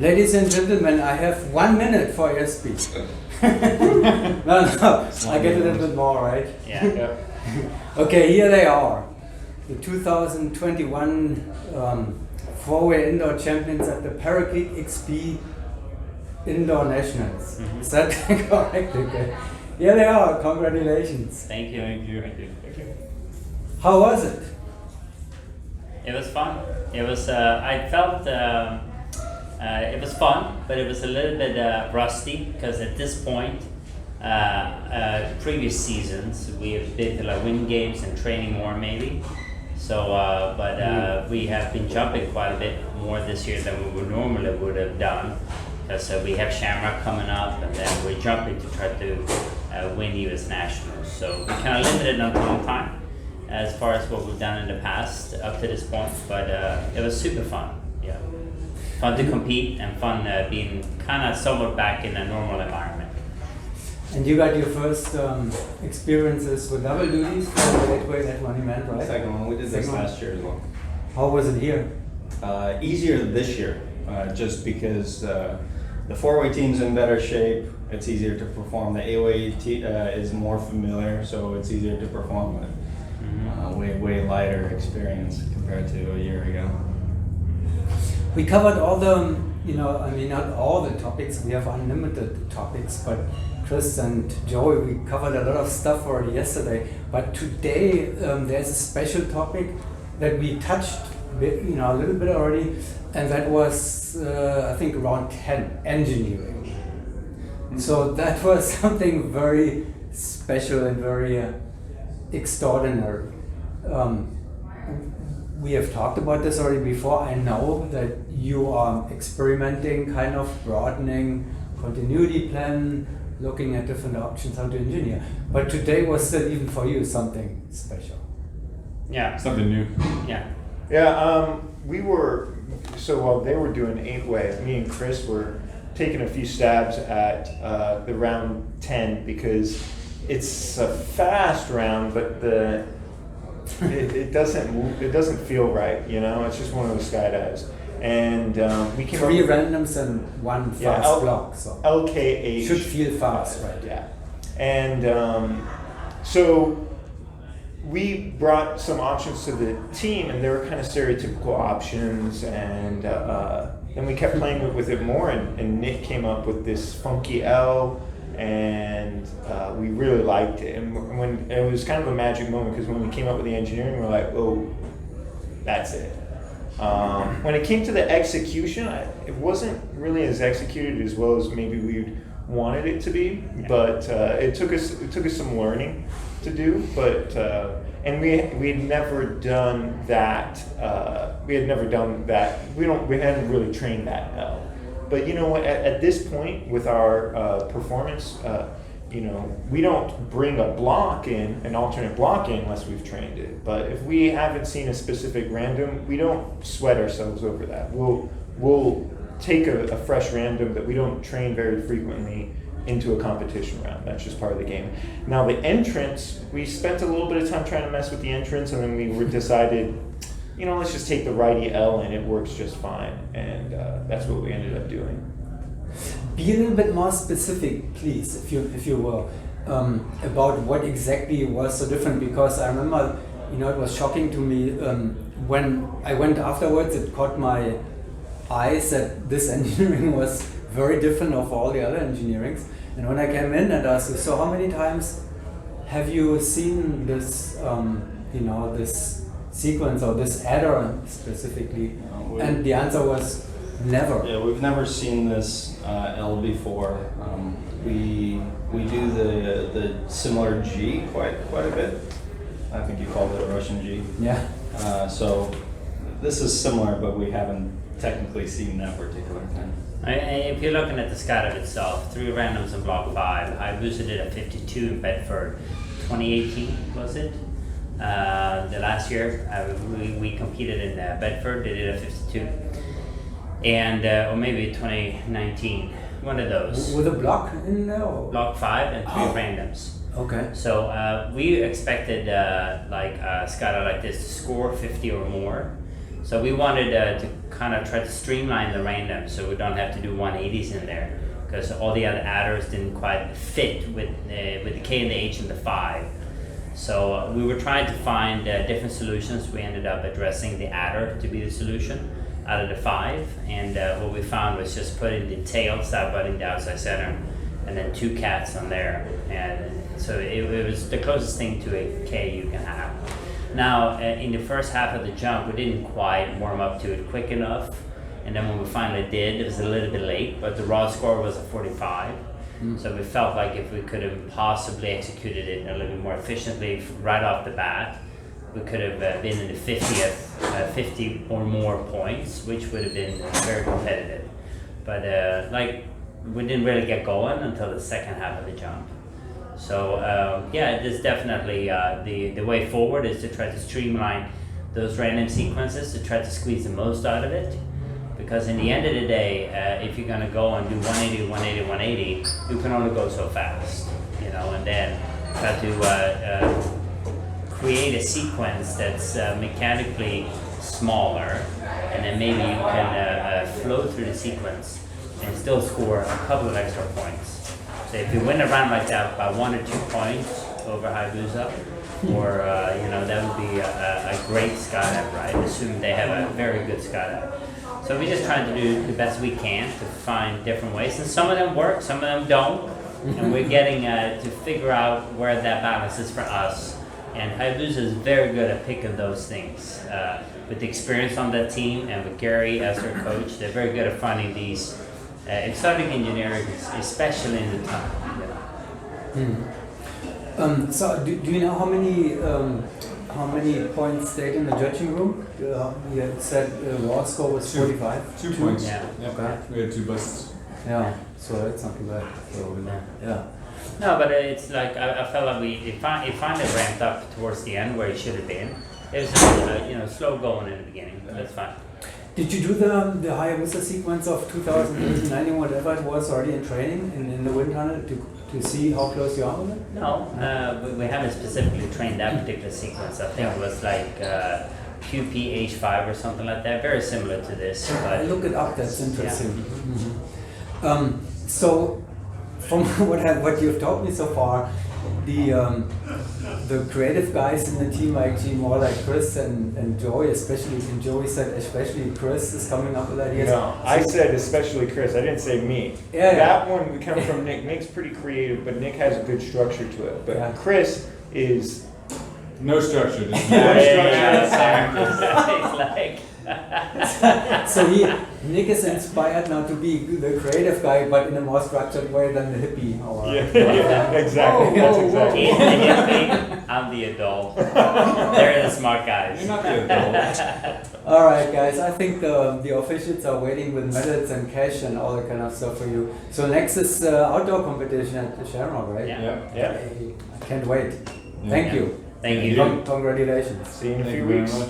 Ladies and gentlemen, I have 1 minute for Airspeed. No, I get a little bit more, right? Yeah. Okay, here they are. The 2021 four-way indoor champions at the Paraclete XP Indoor Nationals. Mm-hmm. Is that correct? Okay. Here they are. Congratulations. Thank you. Thank you. How was it? It was fun. It was. I felt it was fun, but it was a little bit rusty because at this point, previous seasons we have been to like win games and training more maybe. So, we have been jumping quite a bit more this year than we would have done. Because we have Shamrock coming up, and then we're jumping to try to win US Nationals. So we kind of limited on time as far as what we've done in the past up to this point. But it was super fun. Yeah, fun to compete and fun being kind of somewhat back in a normal environment. And you got your first experiences with double duties for the Gateway at one event, right? Second one, we did this last year as well. How was it here? Easier this year, just because the four-way team's in better shape. It's easier to perform. The eight-way is more familiar, so it's easier to perform with. Way lighter experience compared to a year ago. We covered all the, not all the topics. We have unlimited topics, but Chris and Joey, we covered a lot of stuff already yesterday. But today there's a special topic that we touched, a little bit already, and that was I think around 10, engineering. Mm-hmm. So that was something very special and very extraordinary. We have talked about this already before. I know that you are experimenting, kind of broadening continuity plan, looking at different options how to engineer. But today was still even for you something special. Yeah. Something new. Yeah. Yeah, while they were doing 8-way, me and Chris were taking a few stabs at the round 10 because it's a fast round, but it doesn't feel right, it's just one of those skydives. And we came 3 randoms and 1 fast block, so LKH should feel fast, right? Yeah. And so we brought some options to the team, and they were kind of stereotypical options, and then we kept playing with it more, and Nick came up with this funky L, and we really liked it. And when it was kind of a magic moment, because when we came up with the engineering, we were like, oh, that's it. When it came to the execution, it wasn't really as executed as well as maybe we wanted it to be, but it took us some learning to do. But and we had never done that. We hadn't really trained that L. But you know what? At this point, with our performance, we don't bring an alternate block in unless we've trained it. But if we haven't seen a specific random, we don't sweat ourselves over that. We'll take a fresh random that we don't train very frequently into a competition round. That's just part of the game. Now the entrance, we spent a little bit of time trying to mess with the entrance, and then we decided, let's just take the righty L and it works just fine. And that's what we ended up doing. Be a little bit more specific, please, if you will, about what exactly was so different. Because I remember, it was shocking to me when I went afterwards. It caught my eyes that this engineering was very different of all the other engineerings. And when I came in and asked, so how many times have you seen this, this sequence or this adder specifically? And the answer was never. Yeah, we've never seen this L before. We do the similar G quite a bit. I think you called it a Russian G. Yeah. So this is similar, but we haven't technically seen that particular thing. If you're looking at the skydive itself, 3 randoms in block 5. I visited a 52 in Bedford, 2018 was it? The last year we competed in Bedford. They did a 52, and or maybe 2019, one of those. With a block in there? Or? Block 5 and 3 randoms. Okay. So we expected like a skydive like this to score 50 or more. So we wanted to kind of try to streamline the random, so we don't have to do 180s in there, because all the other adders didn't quite fit with the K and the H and the 5. So we were trying to find different solutions. We ended up addressing the adder to be the solution out of the 5, and what we found was just putting the tail side butting the outside center, and then 2 cats on there, and so it was the closest thing to a K you can have. Now, in the first half of the jump, we didn't quite warm up to it quick enough, and then when we finally did, it was a little bit late, but the raw score was a 45. So we felt like if we could have possibly executed it a little bit more efficiently right off the bat, we could have been in the 50 or more points, which would have been very competitive. But we didn't really get going until the second half of the jump. So yeah, it is definitely the way forward is to try to streamline those random sequences to try to squeeze the most out of it. Because in the end of the day, if you're gonna go and do 180, 180, 180, you can only go so fast, you know, and then try to create a sequence that's mechanically smaller, and then maybe you can flow through the sequence and still score a couple of extra points. So if you win a round like that by 1 or 2 points over Hayabusa, or you know, that would be a great skydive, right? Assuming they have a very good skydive. So we're just trying to do the best we can to find different ways, and some of them work, some of them don't, and we're getting to figure out where that balance is for us. And Hayabusa is very good at picking those things. With the experience on that team and with Gary as their coach, they're very good at finding these exotic engineering, especially in the time. So do you know how many points stayed in the judging room? You had said raw score was 45? 2 points. Yeah. Okay. We had 2 busts. Yeah, so that's not too bad. So, yeah. No, but it's like I felt like it finally ramped up towards the end where it should have been. It was slow going in the beginning, but that's fine. Did you do the Hayabusa sequence of 2018, whatever it was, already in training in the wind tunnel to see how close you are with it? No, we haven't specifically trained that particular sequence. I think it was like QPH5 or something like that, very similar to this. I look it up, that's interesting. Yeah. Mm-hmm. So, from what you've taught me so far, the creative guys in the team are actually more like Chris and Joey, especially, and Joey said especially Chris is coming up with ideas. No, I said especially Chris, I didn't say me. Yeah, that one we come from Nick. Nick's pretty creative, but Nick has a good structure to it. But Yeah. Chris is No structure. Just It's like So Nick is inspired now to be the creative guy, but in a more structured way than the hippie. Or, exactly. That's exactly. he's the hippie, I'm the adult. They're the smart guys. You're not the adult. All right, guys. I think the officials are waiting with medals and cash and all that kind of stuff for you. So next is outdoor competition at the Shamrock, right? Yeah. I can't wait. Yeah. Thank you. Thank you. Congratulations. See you in a Thank few you very weeks. much.